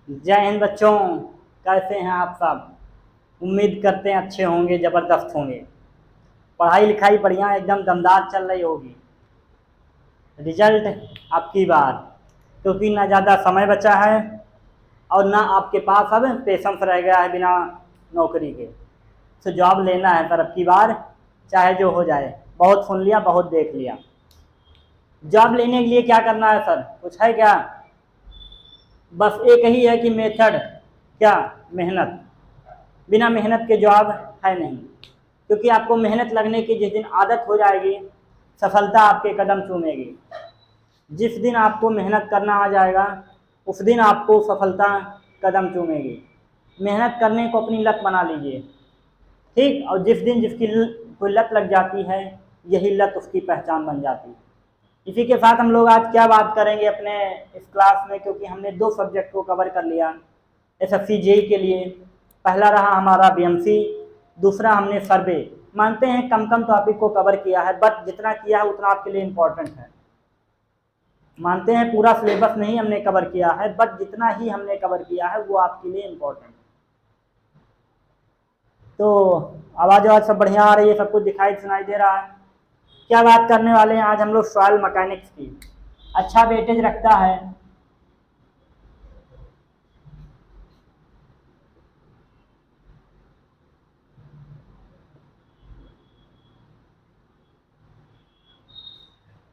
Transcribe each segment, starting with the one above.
जय हिंद बच्चों। कैसे हैं आप सब? उम्मीद करते हैं अच्छे होंगे, ज़बरदस्त होंगे। पढ़ाई लिखाई बढ़िया एकदम दमदार चल रही होगी। रिजल्ट आपकी बार, क्योंकि ना ज़्यादा समय बचा है और ना आपके पास अब पेशेंस रह गया है बिना नौकरी के। तो जॉब लेना है सर अब की बार, चाहे जो हो जाए। बहुत सुन लिया, बहुत देख लिया। जॉब लेने के लिए क्या करना है सर? कुछ है क्या? बस एक ही है कि मेथड, क्या? मेहनत। बिना मेहनत के जॉब है नहीं, क्योंकि आपको मेहनत लगने की जिस दिन आदत हो जाएगी, सफलता आपके कदम चूमेगी। जिस दिन आपको मेहनत करना आ जाएगा, उस दिन आपको सफलता कदम चूमेगी। मेहनत करने को अपनी लत बना लीजिए, ठीक। और जिस दिन जिसकी कोई लत लग जाती है, यही लत उसकी पहचान बन जाती है। इसी के साथ हम लोग आज क्या बात करेंगे अपने इस क्लास में, क्योंकि हमने 2 सब्जेक्ट को कवर कर लिया एसएससी जेई के लिए। पहला रहा हमारा बीएमसी, दूसरा हमने सर्वे। मानते हैं कम कम टॉपिक को कवर किया है, बट जितना किया है उतना आपके लिए इम्पोर्टेंट है। मानते हैं पूरा सिलेबस नहीं हमने कवर किया है, बट जितना ही हमने कवर किया है वो आपके लिए इम्पोर्टेंट है। तो आवाज़ आवाज़ सब बढ़िया आ रही है, सब कुछ दिखाई सुनाई दे रहा है। क्या बात करने वाले हैं आज हम लोग? सॉइल मैकेनिक्स की। अच्छा वेटेज रखता है।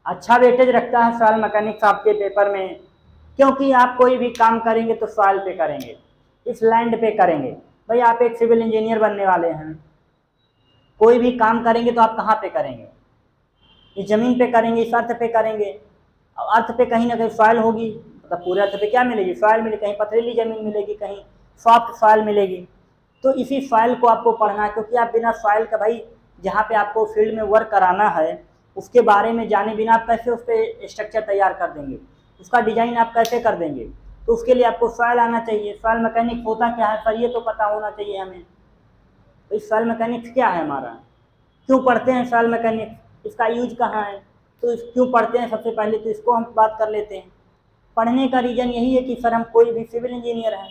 अच्छा वेटेज रखता है सॉइल मैकेनिक्स आपके पेपर में, क्योंकि आप कोई भी काम करेंगे तो सॉइल पे करेंगे, इस लैंड पे करेंगे। भाई आप एक सिविल इंजीनियर बनने वाले हैं, कोई भी काम करेंगे तो आप कहाँ पे करेंगे? इस जमीन पे करेंगे, इस अर्थ पे करेंगे। और अर्थ पे कहीं ना कहीं सॉइल होगी, मतलब पूरे अर्थ पे क्या मिलेगी? सॉइल मिलेगी। कहीं पथरीली जमीन मिलेगी, कहीं सॉफ्ट सॉइल मिलेगी। तो इसी सॉइल को आपको पढ़ना है, क्योंकि आप बिना सॉइल का, भाई जहाँ पे आपको फील्ड में वर्क कराना है उसके बारे में जाने बिना आप कैसे उस पर स्ट्रक्चर तैयार कर देंगे, उसका डिजाइन आप कैसे कर देंगे? तो उसके लिए आपको सॉइल आना चाहिए। सॉइल मैकेनिक्स होता क्या है सर, ये तो पता होना चाहिए हमें। तो इस सॉइल मैकेनिक्स क्या है हमारा, क्यों पढ़ते हैं सॉइल मैकेनिक्स, इसका यूज कहाँ है, तो क्यों पढ़ते हैं? सबसे पहले तो इसको हम बात कर लेते हैं। पढ़ने का रीज़न यही है कि सर हम कोई भी सिविल इंजीनियर हैं,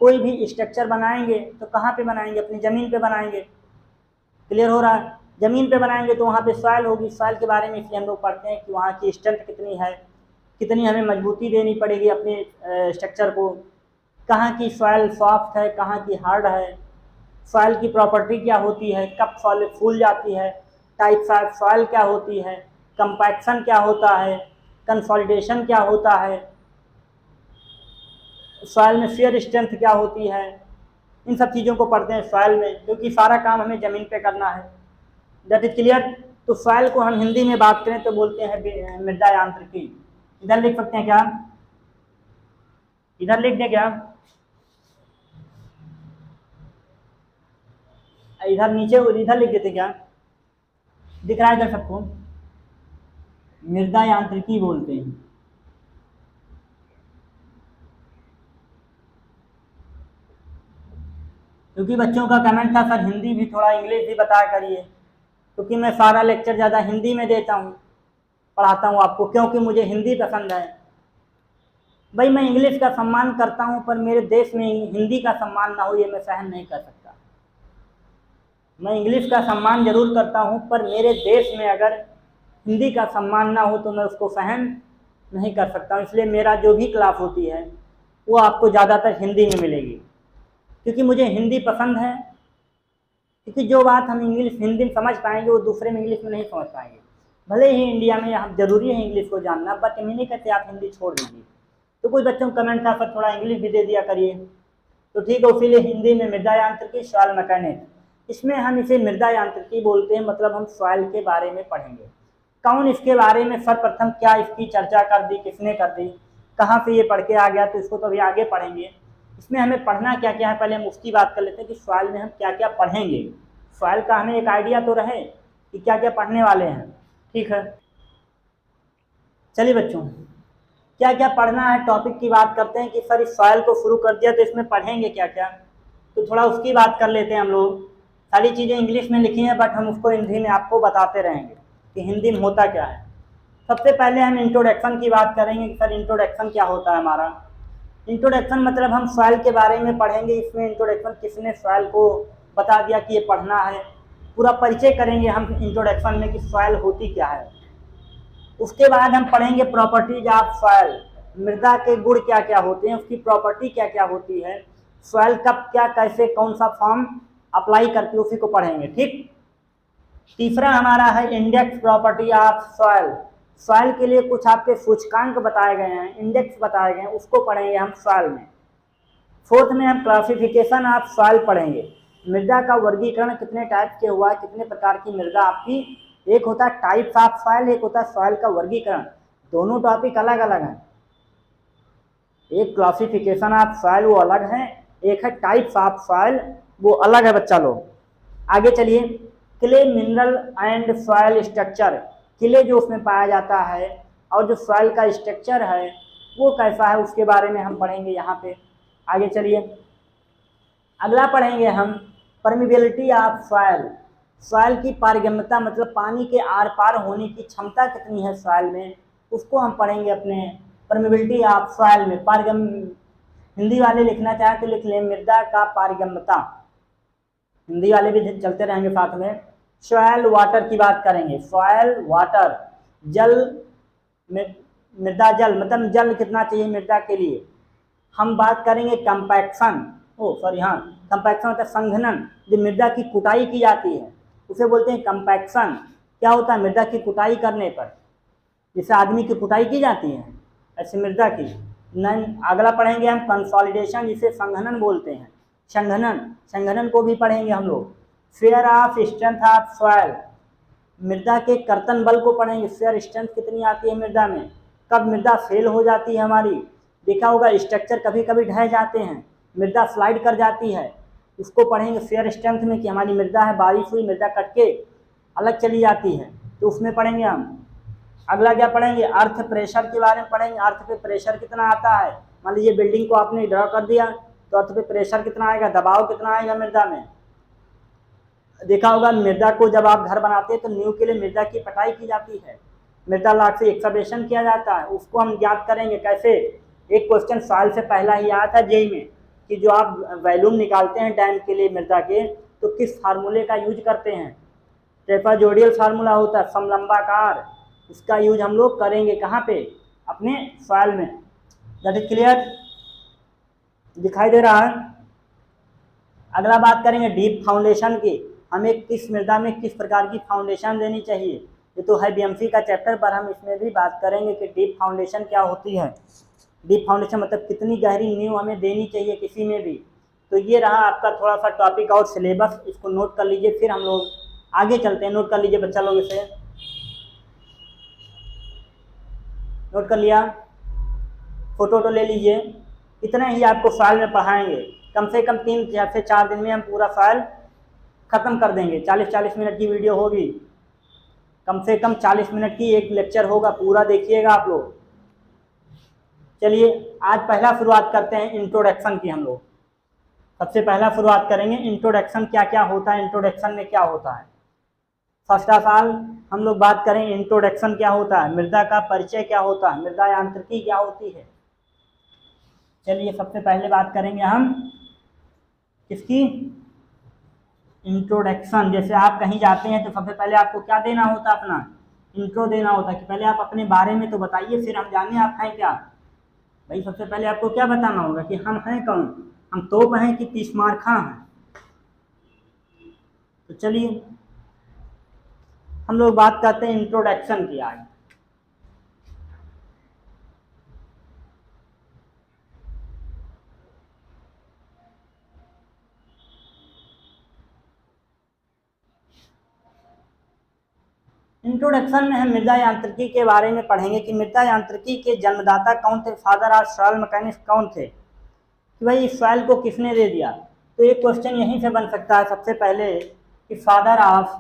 कोई भी स्ट्रक्चर बनाएंगे तो कहाँ पे बनाएंगे? अपनी ज़मीन पे बनाएंगे। क्लियर हो रहा है? ज़मीन पे बनाएंगे तो वहाँ पे सॉइल होगी। सॉइल के बारे में इसलिए हम लोग पढ़ते हैं कि वहाँ की स्ट्रेंथ कितनी है, कितनी हमें मजबूती देनी पड़ेगी अपने स्ट्रक्चर को, कहाँ की सॉइल सॉफ्ट है, कहाँ की हार्ड है, सॉइल की प्रॉपर्टी क्या होती है, कब सॉइल फूल जाती है, टाइप्स ऑफ सॉइल क्या होती है, कंपैक्शन क्या होता है, कंसोलिडेशन क्या होता है, सॉइल में शेयर स्ट्रेंथ क्या होती है। इन सब चीज़ों को पढ़ते हैं सॉइल में, क्योंकि सारा काम हमें ज़मीन पे करना है। That is clear. तो सॉइल को हम हिंदी में बात करें तो बोलते हैं मृदा यांत्रिकी। इधर लिख सकते हैं क्या? इधर लिख दें क्या? इधर नीचे इधर लिख देते क्या? दिख रहा है इधर सबको? मृदा यांत्रिकी बोलते हैं। क्योंकि बच्चों का कमेंट था सर हिंदी भी थोड़ा इंग्लिश भी बताया करिए, क्योंकि मैं सारा लेक्चर ज़्यादा हिंदी में देता हूँ, पढ़ाता हूँ आपको, क्योंकि मुझे हिंदी पसंद है। भाई मैं इंग्लिश का सम्मान करता हूँ, पर मेरे देश में हिंदी का सम्मान ना हो ये मैं सहन नहीं कर सकता। मैं इंग्लिश का सम्मान जरूर करता हूँ, पर मेरे देश में अगर हिंदी का सम्मान ना हो तो मैं उसको सहन नहीं कर सकता हूँ। इसलिए मेरा जो भी क्लास होती है वो आपको ज़्यादातर हिंदी में मिलेगी, क्योंकि मुझे हिंदी पसंद है। क्योंकि जो बात हम इंग्लिश हिंदी में समझ पाएंगे वो दूसरे में इंग्लिश में नहीं समझ पाएंगे। भले ही इंडिया में हम जरूरी है इंग्लिश को जानना, बट मैं नहीं कहते आप हिंदी छोड़ दीजिए। तो कुछ बच्चों को कमेंट था सर थोड़ा इंग्लिश भी दे दिया करिए, तो ठीक है। इसीलिए हिंदी में मृदा यांत्रिकी सॉइल मैकेनिक्स, इसमें हम इसे मृदा यांत्रिकी बोलते हैं, मतलब हम सॉइल के बारे में पढ़ेंगे। कौन इसके बारे में सर्वप्रथम क्या इसकी चर्चा कर दी, किसने कर दी, कहाँ से ये पढ़ के आ गया, तो इसको तो अभी आगे पढ़ेंगे। इसमें हमें पढ़ना क्या क्या है पहले हम उसकी बात कर लेते हैं कि सॉइल में हम क्या क्या पढ़ेंगे। सॉइल का हमें एक आइडिया तो रहे कि क्या क्या पढ़ने वाले हैं, ठीक है। चलिए बच्चों, क्या क्या पढ़ना है टॉपिक की बात करते हैं कि सर इस सॉइल को शुरू कर दिया तो इसमें पढ़ेंगे क्या क्या, तो थोड़ा उसकी बात कर लेते हैं हम लोग। सारी चीज़ें इंग्लिश में लिखी हैं, बट हम उसको हिंदी में आपको बताते रहेंगे कि हिंदी में होता क्या है। सबसे पहले हम इंट्रोडक्शन की बात करेंगे कि सर इंट्रोडक्शन क्या होता है हमारा। इंट्रोडक्शन मतलब हम सॉइल के बारे में पढ़ेंगे। इसमें इंट्रोडक्शन किसने सॉइल को बता दिया कि ये पढ़ना है, पूरा परिचय करेंगे हम इंट्रोडक्शन में कि सॉइल होती क्या है। उसके बाद हम पढ़ेंगे प्रॉपर्टीज ऑफ सॉइल, मृदा के गुण क्या क्या होते हैं, उसकी प्रॉपर्टी क्या क्या होती है, सॉइल कब क्या कैसे कौन सा फॉर्म अप्लाई करती है, उसी को पढ़ेंगे। ठीक। तीसरा हमारा है index property of soil. Soil के लिए कुछ आपके सूचकांक बताए गए हैं, इंडेक्स बताए गए हैं, उसको पढ़ेंगे हम सॉइल में। फोर्थ में हम क्लासिफिकेशन ऑफ सॉइल पढ़ेंगे, मृदा का वर्गीकरण कितने टाइप के हुआ है, कितने प्रकार की मृदा आपकी, एक होता है टाइप्स ऑफ सॉइल, एक होता है सॉइल का वर्गीकरण, दोनों टॉपिक अलग अलग हैं। एक क्लासिफिकेशन ऑफ सॉइल वो अलग है, एक है टाइप्स ऑफ सॉइल वो अलग है बच्चा लोग। आगे चलिए, clay mineral and soil structure, clay जो उसमें पाया जाता है और जो सॉइल का स्ट्रक्चर है वो कैसा है उसके बारे में हम पढ़ेंगे यहाँ पे। आगे चलिए, अगला पढ़ेंगे हम परमिबिलिटी ऑफ सॉइल, सॉइल की पारगम्यता मतलब पानी के आर पार होने की क्षमता कितनी है सॉइल में, उसको हम पढ़ेंगे अपने परमिबिलिटी ऑफ सॉइल में। पारगम हिंदी वाले लिखना चाहे तो लिख लें मृदा का पारगम्यता, हिंदी वाले भी चलते रहेंगे साथ में। सॉइल वाटर की बात करेंगे, सॉइल वाटर, जल मृदा जल मतलब जल कितना चाहिए मृदा के लिए। हम बात करेंगे कंपैक्शन, हाँ कंपैक्शन मतलब संघनन, जो मृदा की कुटाई की जाती है उसे बोलते हैं कंपैक्शन। क्या होता है मृदा की कुटाई करने पर, जैसे आदमी की कुटाई की जाती है ऐसे मृदा की। अगला पढ़ेंगे हम कंसोलिडेशन, जिसे संघनन बोलते हैं, संघनन, संघनन को भी पढ़ेंगे हम लोग। Fair of strength of soil, मृदा के कर्तन बल को पढ़ेंगे, फेयर स्ट्रेंथ कितनी आती है मृदा में, कब मृदा फेल हो जाती है हमारी। देखा होगा स्ट्रक्चर कभी कभी ढह जाते हैं, मृदा स्लाइड कर जाती है, उसको पढ़ेंगे फेयर स्ट्रेंथ में कि हमारी मृदा है बारिश हुई मृदा कट के अलग चली जाती है, तो उसमें पढ़ेंगे हम। अगला क्या पढ़ेंगे, अर्थ प्रेशर के बारे में पढ़ेंगे, अर्थ पे प्रेशर कितना आता है। मान लीजिए बिल्डिंग को आपने ड्रॉ कर दिया तो अर्थ पे प्रेशर कितना आएगा, दबाव कितना आएगा मृदा में। देखा होगा मृदा को जब आप घर बनाते हैं तो नींव के लिए मृदा की पटाई की जाती है, मृदा लाट से एक्सकवेशन किया जाता है, उसको हम ज्ञात करेंगे कैसे। एक क्वेश्चन साल से पहला ही आया था जेई में कि जो आप वैल्यूम निकालते हैं डैम के लिए मृदा के तो किस फार्मूले का यूज करते हैं, ट्रेपेजोइडल फार्मूला होता है समलंबाकार, उसका यूज हम लोग करेंगे कहाँ पे, अपने सॉइल में। दैट इज क्लियर, दिखाई दे रहा है। अगला बात करेंगे डीप फाउंडेशन की, हमें किस मृदा में किस प्रकार की फाउंडेशन देनी चाहिए, ये तो है बीएमसी का चैप्टर पर, हम इसमें भी बात करेंगे कि डीप फाउंडेशन क्या होती है। डीप फाउंडेशन मतलब कितनी गहरी नींव हमें देनी चाहिए किसी में भी। तो ये रहा आपका थोड़ा सा टॉपिक और सिलेबस, इसको नोट कर लीजिए, फिर हम लोग आगे चलते हैं। नोट कर लीजिए बच्चा लोग, इसे नोट कर लिया, फोटो तो ले लीजिए। इतना ही आपको फाइल में पढ़ाएंगे, कम से कम 3 या फिर 4 दिन में हम पूरा फाइल ख़त्म कर देंगे। 40-40 मिनट की वीडियो होगी, कम से कम 40 मिनट की एक लेक्चर होगा, पूरा देखिएगा आप लोग। चलिए आज पहला शुरुआत करते हैं इंट्रोडक्शन की। हम लोग सबसे पहला शुरुआत करेंगे इंट्रोडक्शन, क्या क्या होता है, इंट्रोडक्शन में क्या होता है। फर्स्ट ऑफ ऑल हम लोग बात करें इंट्रोडक्शन क्या होता है, मृदा का परिचय क्या होता है, मृदा यांत्रिकी क्या होती है। चलिए सबसे पहले बात करेंगे हम किसकी, इंट्रोडक्शन। जैसे आप कहीं जाते हैं तो सबसे पहले आपको क्या देना होता है, अपना इंट्रो देना होता है कि पहले आप अपने बारे में तो बताइए, फिर हम जाने आप हैं क्या। भाई सबसे पहले आपको क्या बताना होगा कि हम हैं कौन, हम तोप हैं कि तीसमारखा हैं। तो चलिए हम लोग बात करते हैं इंट्रोडक्शन की आज। इंट्रोडक्शन में हम मृदा यांत्रिकी के बारे में पढ़ेंगे कि मृदा यांत्रिकी के जन्मदाता कौन थे, फादर ऑफ सॉइल मैकेनिक्स कौन थे, कि भाई इस सॉइल को किसने दे दिया। तो एक क्वेश्चन यहीं से बन सकता है सबसे पहले कि father of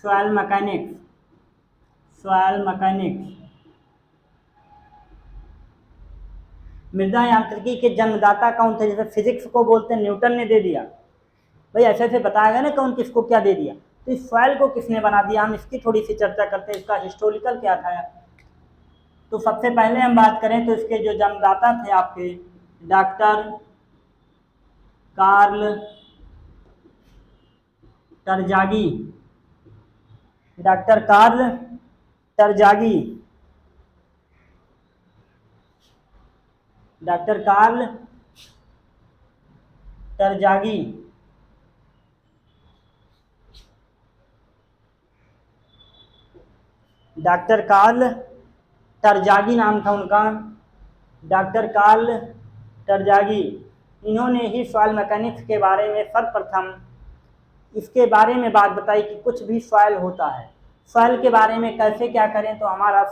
soil mechanics, soil mechanics, मृदा यांत्रिकी के जन्मदाता कौन थे। जैसे फिजिक्स को बोलते हैं न्यूटन ने दे दिया, भाई ऐसे ऐसे बताएगा ना कौन किसको क्या दे दिया। तो इस सॉइल को किसने बना दिया, हम इसकी थोड़ी सी चर्चा करते हैं, इसका हिस्टोरिकल क्या था। तो सबसे पहले हम बात करें तो इसके जो जन्मदाता थे आपके doctor Karl Terzaghi, doctor Karl Terzaghi, doctor Karl Terzaghi. Doctor Karl Terzaghi नाम था उनका, डॉक्टर कार्ल टरजागी। इन्होंने ही सॉइल मैकेनिक्स के बारे में सर्वप्रथम इसके बारे में बात बताई कि कुछ भी सॉइल होता है, सॉइल के बारे में कैसे क्या करें तो हमारा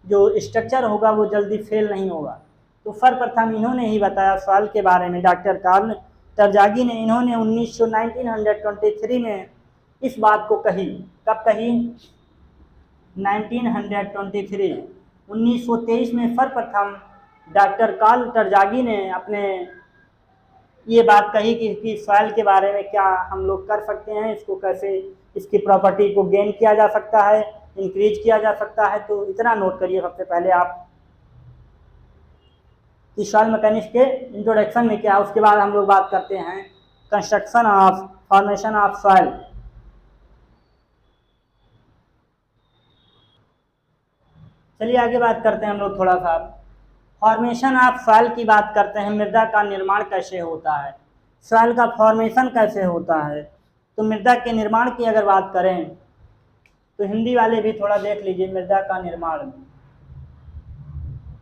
जो स्ट्रक्चर होगा वो जल्दी फेल नहीं होगा। तो सर्वप्रथम इन्होंने ही बताया सॉइल के बारे में, डॉक्टर कार्ल टरजागी ने। इन्होंने 1923 में इस बात को कही। कब कही? 1923 में सर्वप्रथम डॉक्टर कार्ल टरजागी ने अपने ये बात कही कि सॉइल के बारे में क्या हम लोग कर सकते हैं, इसको कैसे इसकी प्रॉपर्टी को गेन किया जा सकता है, इंक्रीज किया जा सकता है। तो इतना नोट करिए सबसे पहले आप कि सॉइल मैकेनिक्स के इंट्रोडक्शन में क्या, उसके बाद हम लोग बात करते हैं construction of formation of soil. चलिए आगे बात करते हैं हम लोग थोड़ा सा फॉर्मेशन ऑफ सॉइल की बात करते हैं। मृदा का निर्माण कैसे होता है, सॉइल का फॉर्मेशन कैसे होता है। तो मृदा के निर्माण की अगर बात करें तो हिंदी वाले भी थोड़ा देख लीजिए, मृदा का निर्माण,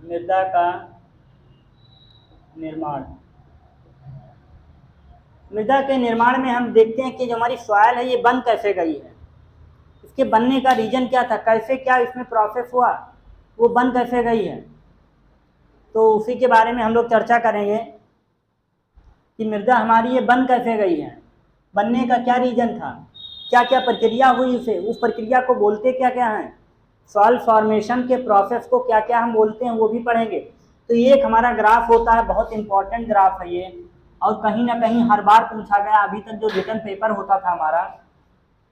मृदा का निर्माण। मृदा के निर्माण में हम देखते हैं कि जो हमारी सॉइल है ये बन कैसे गई है, इसके बनने का रीजन क्या था, कैसे क्या इसमें प्रोसेस हुआ, वो बन कैसे गई है। तो उसी के बारे में हम लोग चर्चा करेंगे कि मृदा हमारी ये बन कैसे गई है, बनने का क्या रीजन था, क्या क्या प्रक्रिया हुई उसे, उस प्रक्रिया को बोलते क्या क्या हैं, सॉइल फॉर्मेशन के प्रोसेस को क्या क्या हम बोलते हैं वो भी पढ़ेंगे। तो ये एक हमारा ग्राफ होता है, बहुत इंपॉर्टेंट ग्राफ है ये, और कहीं ना कहीं हर बार पूछा गया। अभी तक जो रिटर्न पेपर होता था हमारा,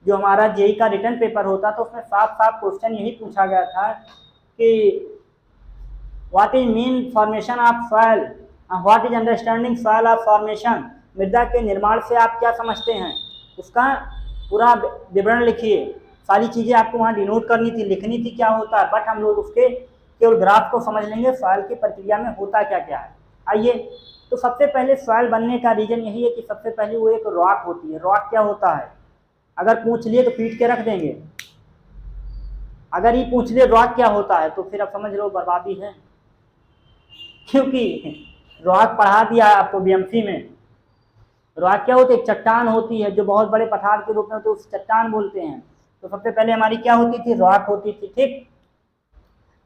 जो हमारा जेई का रिटर्न पेपर होता था, उसमें साफ साफ क्वेश्चन यही पूछा गया था कि what is mean formation of soil, what is understanding soil of formation. मृदा के निर्माण से आप क्या समझते हैं, उसका पूरा विवरण लिखिए। सारी चीज़ें आपको वहाँ डिनोट करनी थी, लिखनी थी क्या होता है, बट हम लोग उसके केवल ग्राफ को समझ लेंगे, सॉइल की प्रक्रिया में होता क्या क्या है। आइए, तो सबसे पहले सॉइल बनने का रीजन यही है कि सबसे पहले वो एक रॉक होती है। रॉक क्या होता है, अगर पूछ लिए तो पीट के रख देंगे। अगर ये पूछ लिए रॉक क्या होता है तो फिर आप समझ लो बर्बादी है, क्योंकि रॉक पढ़ा दिया आपको बीएमसी में। रॉक क्या होती है, एक चट्टान होती है जो बहुत बड़े पठार के रूप में होती है, उस चट्टान बोलते हैं। तो सबसे पहले हमारी क्या होती थी, रॉक होती थी, ठीक।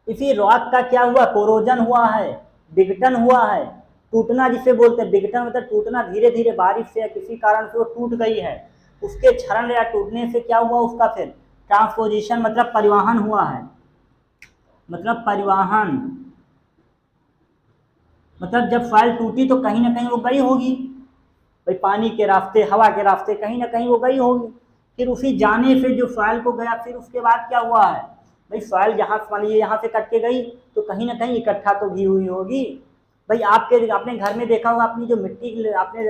इसी रॉक का क्या हुआ, कोरोजन हुआ है, विघटन हुआ है, टूटना जिसे बोलते हैं। विघटन मतलब टूटना, धीरे धीरे बारिश से या किसी कारण से वो टूट गई है, उसके क्षरण या टूटने से क्या हुआ, उसका फिर ट्रांसपोजिशन मतलब परिवहन हुआ है। मतलब परिवहन मतलब जब सॉइल टूटी तो कहीं ना कहीं वो गई होगी, भाई पानी के रास्ते, हवा के रास्ते, कहीं ना कहीं वो गई होगी। फिर उसी जाने से जो सॉइल को गया, फिर उसके बाद क्या हुआ है, भाई सॉइल जहाँ मान लीजिए यहाँ से कट के गई तो कहीं ना कहीं इकट्ठा तो भी हुई होगी। भाई आपके अपने घर में देखा होगा, अपनी जो मिट्टी, अपने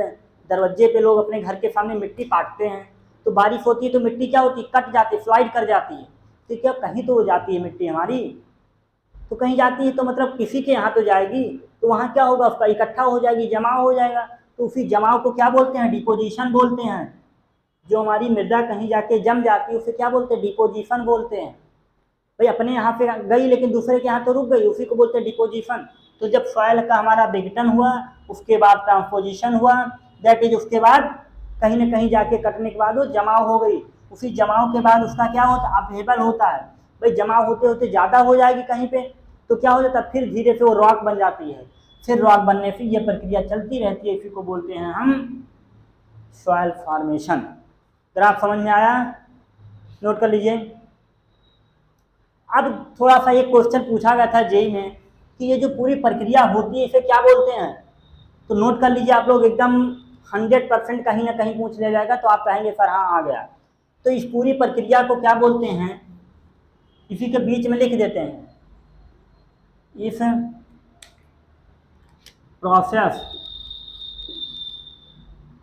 दरवाजे पे लोग अपने घर के सामने मिट्टी पाटते हैं, तो बारिश होती है तो मिट्टी क्या होती है, कट जाती है, स्लाइड कर जाती है। तो क्या कहीं तो हो जाती है मिट्टी हमारी, तो कहीं जाती है तो मतलब किसी के यहाँ तो जाएगी, तो वहाँ क्या होगा, उसका इकट्ठा हो जाएगी, जमाव हो जाएगा। तो उसी जमाव को क्या बोलते हैं, डिपोजिशन बोलते हैं। जो हमारी मृदा कहीं जाके जम जाती है उसे क्या बोलते हैं, डिपोजिशन बोलते हैं। भाई अपने यहाँ से गई लेकिन दूसरे के यहाँ तो रुक गई, उसी को बोलते हैं डिपोजिशन। तो जब सॉइल का हमारा विघटन हुआ, उसके बाद ट्रांसपोजिशन हुआ, दैट इज उसके बाद कहीं ना कहीं जाके कटने के बाद वो जमाव हो गई। उसी जमाव के बाद उसका क्या होता है, अपहेबल होता है। भाई जमाव होते होते ज़्यादा हो जाएगी कहीं पे, तो क्या हो जाता है, फिर धीरे से वो रॉक बन जाती है। फिर रॉक बनने से ये प्रक्रिया चलती रहती है, इसी को बोलते हैं हम सॉइल फॉर्मेशन। ग्राफ समझ में आया, नोट कर लीजिए। अब थोड़ा सा एक क्वेश्चन पूछा गया था जेई में कि ये जो पूरी प्रक्रिया होती है इसे क्या बोलते हैं, तो नोट कर लीजिए आप लोग, एकदम 100% कहीं ना कहीं पूछ लिया जाएगा तो आप कहेंगे सर हाँ आ गया। तो इस पूरी प्रक्रिया को क्या बोलते हैं, इसी के बीच में लिख देते हैं, इस प्रोसेस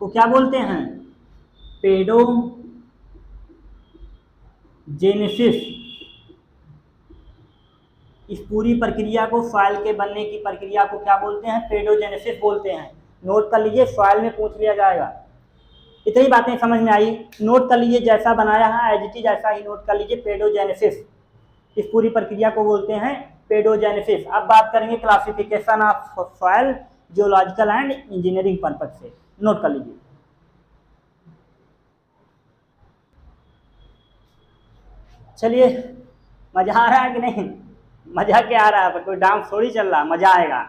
को क्या बोलते हैं? पेडोजेनेसिस। इस पूरी प्रक्रिया को, सॉइल के बनने की प्रक्रिया को क्या बोलते हैं? पेडोजेनेसिस बोलते हैं। नोट कर लीजिए, सॉइल में पूछ लिया जाएगा। इतनी बातें समझ में आई, नोट कर लीजिए, जैसा बनाया है एज इट इज ऐसा ही नोट कर लीजिए। पेडोजेनेसिस, इस पूरी प्रक्रिया को बोलते हैं पेडोजेनेसिस। अब बात करेंगे classification of soil geological and engineering purpose से। नोट कर लीजिए। चलिए, मजा आ रहा है कि नहीं? मजा क्या आ रहा है? कोई डांस थोड़ी चल रहा, मजा आएगा,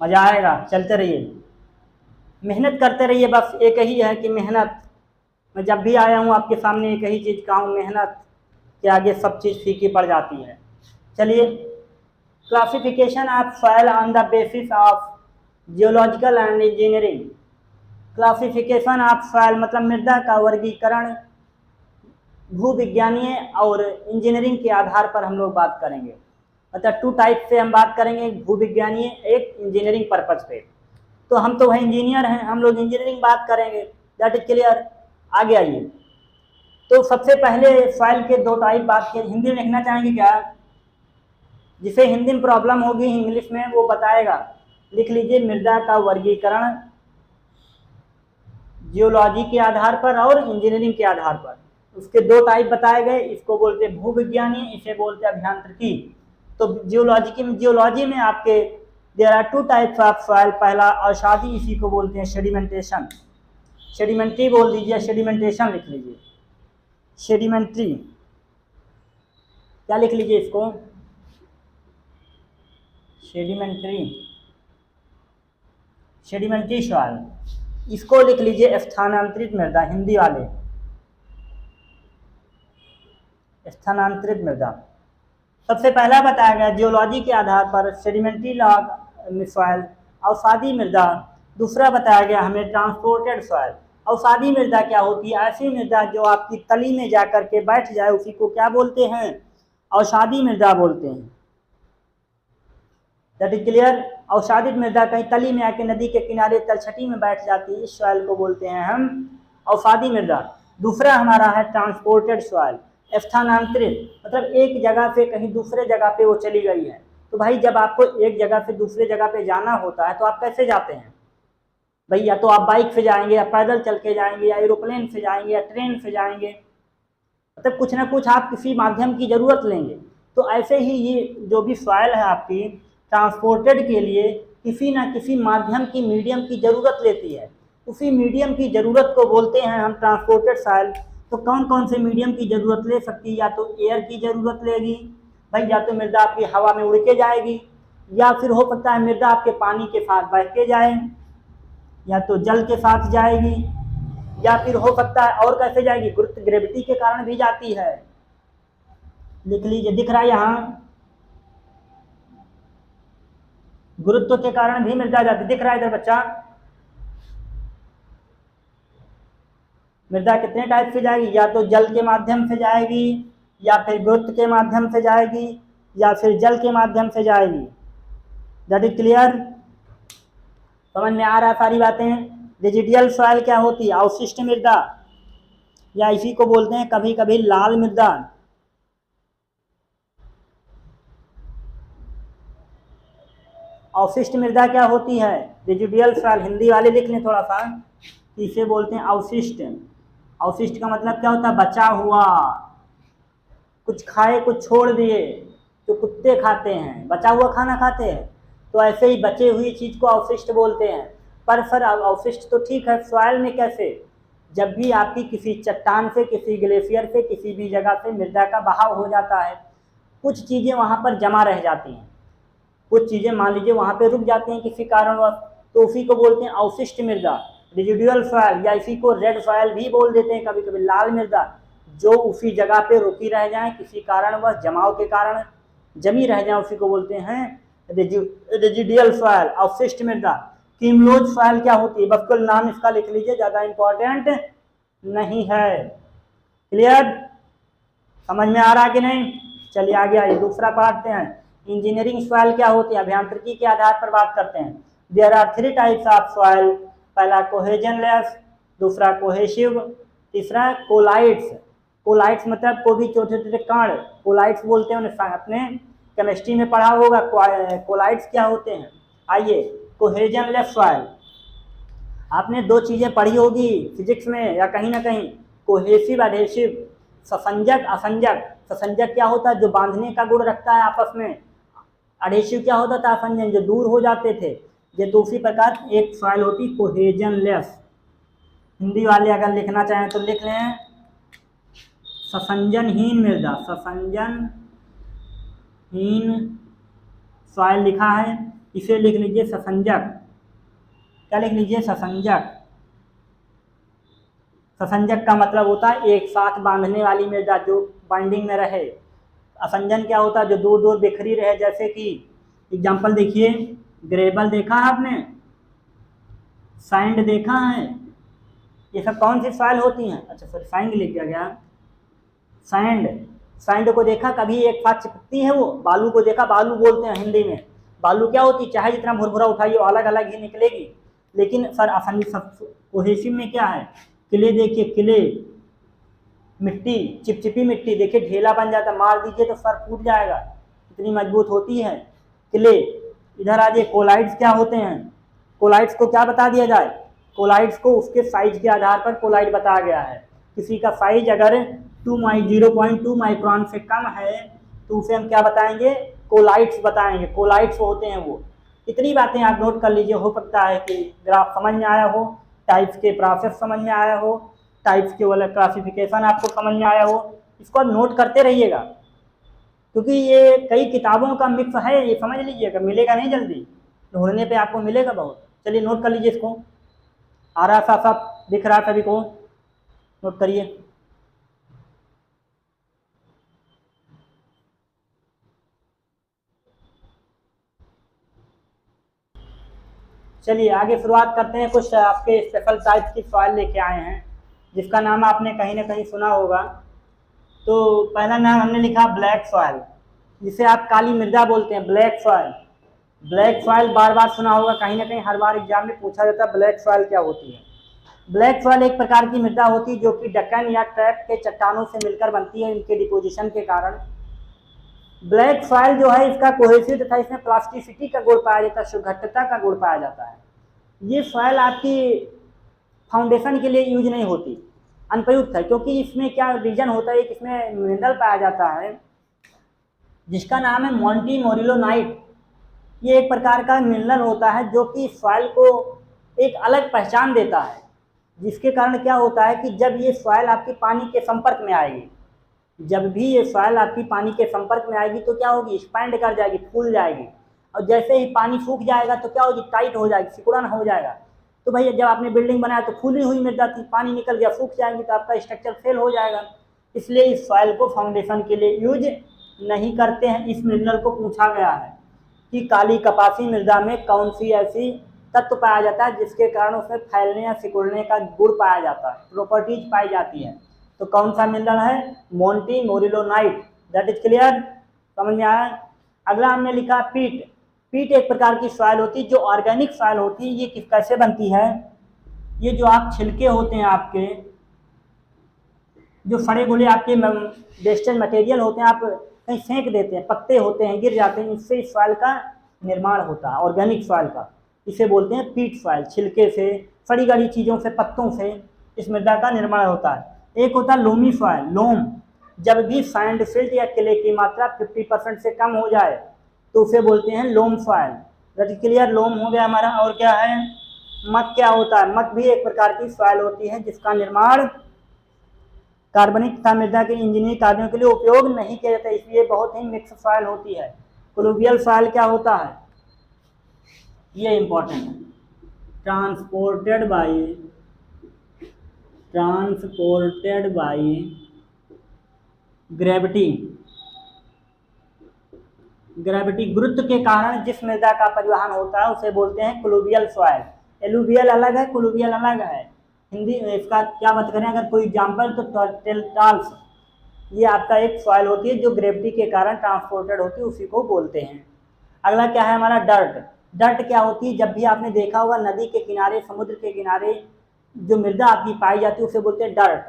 मजा आएगा। चलते रहिए, मेहनत करते रहिए। बस एक ही है कि मेहनत, मैं जब भी आया हूँ आपके सामने एक ही चीज़ कहा हूँ, मेहनत के आगे सब चीज़ फीकी पड़ जाती है। चलिए, classification of soil on the basis of geological and engineering. Classification of soil मतलब मृदा का वर्गीकरण भूविज्ञानीय और इंजीनियरिंग के आधार पर हम लोग बात करेंगे। मतलब टू टाइप से हम बात करेंगे, एक भूविज्ञानीय, एक इंजीनियरिंग पर्पज पे। तो हम तो वही इंजीनियर हैं, हम लोग इंजीनियरिंग बात करेंगे। That is clear. आगे आइए। तो सबसे पहले सॉइल के दो टाइप बात किए। हिंदी में लिखना चाहेंगे क्या? जिसे हिंदी में प्रॉब्लम होगी इंग्लिश में वो बताएगा। लिख लीजिए, मृदा का वर्गीकरण जियोलॉजी के आधार पर और इंजीनियरिंग के आधार पर। उसके दो टाइप बताए गए, इसको बोलते हैं भूविज्ञानी, इसे बोलते हैं अभियांत्रिकी। तो जियोलॉजी में आपके there are two types of soil. पहला अवसादी, इसी को बोलते हैं सेडिमेंटेशन। सेडिमेंट्री बोल दीजिए, सेडिमेंटेशन लिख लीजिए। सेडिमेंट्री क्या लिख लीजिए इसको? Sedimentary, sedimentary soil. इसको लिख लीजिए स्थानांतरित मृदा, हिंदी वाले, स्थानांतरित मृदा। सबसे पहला बताया गया जियोलॉजी के आधार पर सेडिमेंट्री लॉग सॉइल, अवसादी मृदा। दूसरा बताया गया हमें ट्रांसपोर्टेड सॉइल। अवसादी मृदा क्या होती है? ऐसी मृदा जो आपकी तली में जाकर के बैठ जाए, उसी को क्या बोलते हैं? अवसादी मृदा बोलते हैं। That is clear. अवसादित मृदा कहीं तली में आके नदी के किनारे तलछटी में बैठ जाती है, इस सॉइल को बोलते हैं हम अवसादी मृदा। दूसरा हमारा है ट्रांसपोर्टेड सॉइल, स्थानांतरित, मतलब एक जगह से कहीं दूसरे जगह पे वो चली गई है। तो भाई जब आपको एक जगह से दूसरे जगह पे जाना होता है तो आप कैसे जाते हैं भाई? या तो आप बाइक से जाएंगे, या पैदल चल के जाएंगे, या एरोप्लेन से जाएंगे, या ट्रेन से जाएंगे। मतलब कुछ ना कुछ आप किसी माध्यम की ज़रूरत लेंगे। तो ऐसे ही ये जो भी सॉइल है आपकी, ट्रांसपोर्टेड के लिए किसी ना किसी माध्यम की, मीडियम की ज़रूरत लेती है। उसी मीडियम की ज़रूरत को बोलते हैं हम ट्रांसपोर्टेड सॉइल। तो कौन कौन से मीडियम की ज़रूरत ले सकती है? या तो एयर की ज़रूरत लेगी भाई, या तो मृदा आपकी हवा में उड़ के जाएगी, या फिर हो सकता है मृदा आपके पानी के साथ बह के जाए, या तो जल के साथ जाएगी, या फिर हो सकता है और कैसे जाएगी? गुरुत्व, ग्रेविटी के कारण भी जाती है। लिख लीजिए, दिख रहा है यहाँ, गुरुत्व के कारण भी मृदा जाती, दिख रहा है इधर बच्चा? मृदा कितने टाइप से जाएगी? या तो जल के माध्यम से जाएगी, या फिर गुरुत्व के माध्यम से जाएगी, या फिर जल के माध्यम से जाएगी। That is clear. समझ में आ रहा है सारी बातें? रेजिडियल सॉइल क्या होती है? अवशिष्ट मृदा, या इसी को बोलते हैं कभी कभी लाल मृदा। अवशिष्ट मृदा क्या होती है? रेजिडियल सॉइल, हिंदी वाले लिख लें थोड़ा सा, इसे बोलते हैं अवशिष्ट। अवशिष्ट का मतलब क्या होता है? बचा हुआ, कुछ खाए कुछ छोड़ दिए, जो कुत्ते खाते हैं, बचा हुआ खाना खाते हैं, तो ऐसे ही बचे हुई चीज़ को अवशिष्ट बोलते हैं। पर सर अवशिष्ट तो ठीक है, सॉइल में कैसे? जब भी आपकी किसी चट्टान से, किसी ग्लेशियर से, किसी भी जगह से मृदा का बहाव हो जाता है, कुछ चीज़ें वहाँ पर जमा रह जाती हैं, कुछ चीज़ें मान लीजिए वहाँ पे रुक जाती हैं किसी कारणवश, तो उसी को बोलते हैं अवशिष्ट मृदा, रेजिडुअल सॉइल, या इसी को रेड सॉइल भी बोल देते हैं कभी कभी, लाल मृदा, जो उसी जगह पे रुकी रह जाए किसी कारणवश, जमाव के कारण जमी रह जाए, उसी को बोलते हैं रेजिडुअल सॉइल, अवशिष्ट मृदा। कीमलोज सॉइल क्या होती है? बस कुल नाम इसका लिख लीजिए, ज़्यादा इंपॉर्टेंट नहीं है। क्लियर? समझ में आ रहा कि नहीं? चलिए आगे आइए, दूसरा पढ़ते हैं, इंजीनियरिंग सॉइल क्या होती है, अभियांत्रिकी के आधार पर बात करते हैं। There are 3 types of soil, पहला कोहेजनलेस, दूसरा कोहेसिव, तीसरा कोलाइट्स। कोलाइट्स मतलब को भी छोटे छोटे कण, कोलाइट्स बोलते हैं, उन्हें अपने केमिस्ट्री में पढ़ा होगा कोलाइट्स क्या होते हैं। आइए, कोहेजनलेस सॉइल, आपने दो चीज़ें पढ़ी होगी फिजिक्स में या कहीं ना कहीं, कोहेसिव एडहेसिव, ससंजक असंजक। ससंजक क्या होता है, जो बांधने का गुण रखता है आपस में। एडहेसिव क्या होता था, असंजन, जो दूर हो जाते थे। ये तो उसी प्रकार एक सॉइल होती कोहेजनलेस। हिंदी वाले अगर लिखना चाहें तो लिख लें ससंजनहीन मृदा, ससंजनहीन सॉइल लिखा है, इसे लिख लीजिए ससंजक। क्या लिख लीजिए, ससंजक। ससंजक का मतलब होता है एक साथ बांधने वाली मृदा, जो बाइंडिंग में रहे। असंजन क्या होता है, जो दूर दूर बिखरी रहे। जैसे कि एग्जांपल देखिए, ग्रेवल देखा है आपने, सैंड देखा है, ये सब कौन सी सॉइल होती हैं। अच्छा सर सैंड लिख दिया गया, सैंड। सैंड को देखा कभी एक साथ चिपकती है, वो बालू को देखा, बालू बोलते हैं हिंदी में। बालू क्या होती, चाहे जितना भुरभुरा उठाइए अलग अलग ही निकलेगी। लेकिन सर आसानी सब कोहेसिव में क्या है, किले देखिए, किले, मिट्टी, चिपचिपी मिट्टी देखिए, ढेला बन जाता, मार दीजिए तो सर फूट जाएगा, इतनी मजबूत होती है किले। इधर आ जाइए, कोलाइड्स क्या होते हैं। कोलाइड्स को क्या बता दिया जाए, कोलाइड्स को उसके साइज के आधार पर कोलाइड बताया गया है। किसी का साइज अगर 0.2 माइक्रोन से कम है तो उसे हम क्या बताएंगे, कोलाइड्स बताएंगे। कोलाइड्स होते हैं वो। इतनी बातें आप नोट कर लीजिए, हो सकता है कि ग्राफ समझ में आया हो, टाइप्स के प्रोसेस समझ में आया हो, टाइप्स के वाला क्लासिफिकेशन आपको समझ में आया हो। इसको नोट करते रहिएगा, क्योंकि ये कई किताबों का मिक्स है, ये समझ लीजिएगा, मिलेगा नहीं जल्दी, ढूंढने पे आपको मिलेगा बहुत। चलिए नोट कर लीजिए इसको, आ रहा साफ साफ दिख रहा सभी को, नोट करिए। चलिए आगे शुरुआत करते हैं। कुछ आपके स्पेशल टाइप की सॉइल लेके आए हैं, जिसका नाम आपने कहीं ना कहीं सुना होगा। तो पहला नाम हमने लिखा ब्लैक सॉइल, जिसे आप काली मृदा बोलते हैं, ब्लैक सॉइल। ब्लैक सॉइल बार बार सुना होगा, कहीं ना कहीं हर बार एग्जाम में पूछा जाता है ब्लैक सॉइल क्या होती है। ब्लैक सॉइल एक प्रकार की मृदा होती है जो कि डक्कन या ट्रैप के चट्टानों से मिलकर बनती है, इनके डिपोजिशन के कारण। ब्लैक सॉइल जो है, इसका कोहेसिव तथा इसमें प्लास्टिसिटी का गुण पाया जाता है, सुघट्टता का गुण पाया जाता है। ये सॉइल आपकी फाउंडेशन के लिए यूज नहीं होती, अनुपयुक्त है, क्योंकि इसमें क्या रीजन होता है, इसमें मिनरल पाया जाता है जिसका नाम है मोंटी मोरिलोनाइट। ये एक प्रकार का मिनरल होता है जो कि सॉइल को एक अलग पहचान देता है, जिसके कारण क्या होता है कि जब ये सॉइल आपकी पानी के संपर्क में आएगी, जब भी ये सॉइल आपकी पानी के संपर्क में आएगी तो क्या होगी, एक्सपैंड कर जाएगी, फूल जाएगी। और जैसे ही पानी सूख जाएगा तो क्या होगी, टाइट हो जाएगी, सिकुड़न हो जाएगा। तो भैया जब आपने बिल्डिंग बनाया तो फूली हुई मृदा थी, पानी निकल गया, सूख जाएगी तो आपका स्ट्रक्चर फेल हो जाएगा। इसलिए इस सॉइल को फाउंडेशन के लिए यूज नहीं करते हैं। इस मिनरल को पूछा गया है कि काली कपासी मृदा में कौन सी ऐसी तत्व पाया जाता है जिसके कारण उसमें फैलने या सिकुड़ने का गुण पाया जाता है, प्रॉपर्टीज पाई जाती है। तो कौन सा मिनरल है, मोंटी मोरिलोनाइट। दैट इज क्लियर, समझ में आया। अगला हमने लिखा पीट। पीट एक प्रकार की सॉइल होती है जो ऑर्गेनिक सॉइल होती है। ये कैसे बनती है, ये जो आप छिलके होते हैं आपके, जो सड़े गले आपके वेस्टेज मटेरियल होते हैं, आप कहीं फेंक देते हैं, पत्ते होते हैं गिर जाते हैं, इससे इस सॉइल का निर्माण होता है, ऑर्गेनिक सॉइल का। इसे बोलते हैं पीट सॉइल। छिलके से, सड़ी गली चीज़ों से, पत्तों से इस मृदा का निर्माण होता है। एक होता है लोमी सॉइल, लोम। जब भी सैंड सिल्ट या किले की मात्रा 50% से कम हो जाए तो उसे बोलते हैं loam soil. That is clear, loam हो गया हमारा। और क्या है, मक क्या होता है, मक भी एक प्रकार की सॉइल होती है जिसका निर्माण कार्बनिक तथा मृदा के इंजीनियरिंग कार्यों के लिए उपयोग नहीं किया जाता, इसलिए बहुत ही मिक्स सॉइल होती है। क्लूवियल सॉइल क्या होता है, ये इंपॉर्टेंट है। ट्रांसपोर्टेड बाई ग्रेविटी, गुरुत्व के कारण जिस मृदा का परिवहन होता है उसे बोलते हैं क्लूवियल सॉइल। एलुवियल अलग है, क्लूवियल अलग है। हिंदी में इसका क्या बात करें, अगर कोई एग्जाम्पल तो टाल्स, ये आपका एक सॉइल होती है जो ग्रेविटी के कारण ट्रांसपोर्टेड होती है, उसी को बोलते हैं। अगला क्या है हमारा डर्ट। डर्ट क्या होती है, जब भी आपने देखा होगा नदी के किनारे, समुद्र के किनारे जो मृदा आपकी पाई जाती है उसे बोलते हैं डर्ट।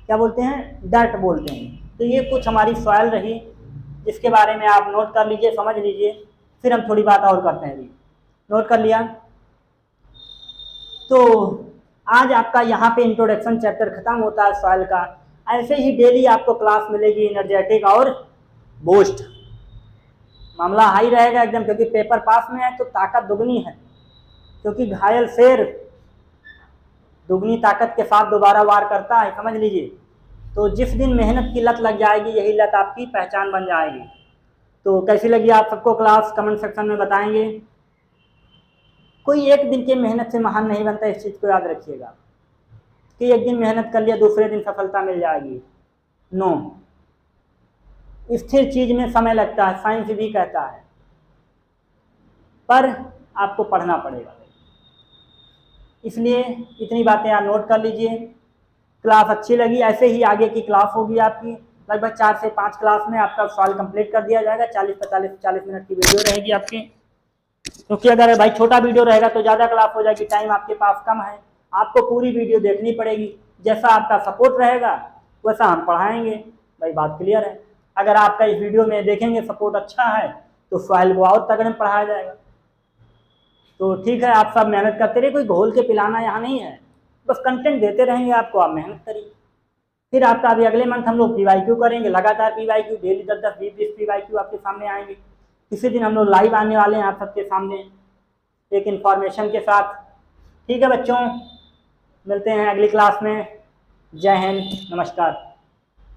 क्या बोलते हैं? डर्ट बोलते हैं। तो ये कुछ हमारी सॉइल रही, जिसके बारे में आप नोट कर लीजिए, समझ लीजिए, फिर हम थोड़ी बात और करते हैं। अभी नोट कर लिया तो आज आपका यहाँ पे इंट्रोडक्शन चैप्टर खत्म होता है सॉइल का। ऐसे ही डेली आपको क्लास मिलेगी एनर्जेटिक और बूस्ट। मामला हाई रहेगा एकदम, क्योंकि पेपर पास में है तो ताकत दुगनी है, क्योंकि घायल शेर दुगनी ताकत के साथ दोबारा वार करता है, समझ लीजिए। तो जिस दिन मेहनत की लत लग जाएगी, यही लत आपकी पहचान बन जाएगी। तो कैसी लगी आप सबको क्लास, कमेंट सेक्शन में बताएंगे। कोई एक दिन के मेहनत से महान नहीं बनता, इस चीज़ को याद रखिएगा कि एक दिन मेहनत कर लिया दूसरे दिन सफलता मिल जाएगी। नो, स्थिर चीज में समय लगता है, साइंस भी कहता है, पर आपको पढ़ना पड़ेगा। इसलिए इतनी बातें आप नोट कर लीजिए। क्लास अच्छी लगी, ऐसे ही आगे की क्लास होगी आपकी। लगभग 4 से 5 क्लास में आपका सवाल कंप्लीट कर दिया जाएगा। 40 मिनट की वीडियो रहेगी आपकी, क्योंकि अगर भाई छोटा वीडियो रहेगा तो ज़्यादा क्लास हो जाएगी, टाइम आपके पास कम है, आपको पूरी वीडियो देखनी पड़ेगी। जैसा आपका सपोर्ट रहेगा वैसा हम पढ़ाएंगे। भाई बात क्लियर है। अगर आपका इस वीडियो में देखेंगे सपोर्ट अच्छा है तो सवाल को और तगड़े में पढ़ाया जाएगा। तो ठीक है, आप सब मेहनत करते रहिए, कोई घोल के पिलाना यहाँ नहीं है, बस कंटेंट देते रहेंगे आपको, आप मेहनत करिए। फिर आपका अभी अगले मंथ हम लोग PYQ करेंगे, लगातार PYQ, डेली 10-10, 20-20 PYQ आपके सामने आएंगे। किसी दिन हम लोग लाइव आने वाले हैं आप सबके सामने एक इन्फॉर्मेशन के साथ। ठीक है बच्चों, मिलते हैं अगली क्लास में। जय हिंद, नमस्कार।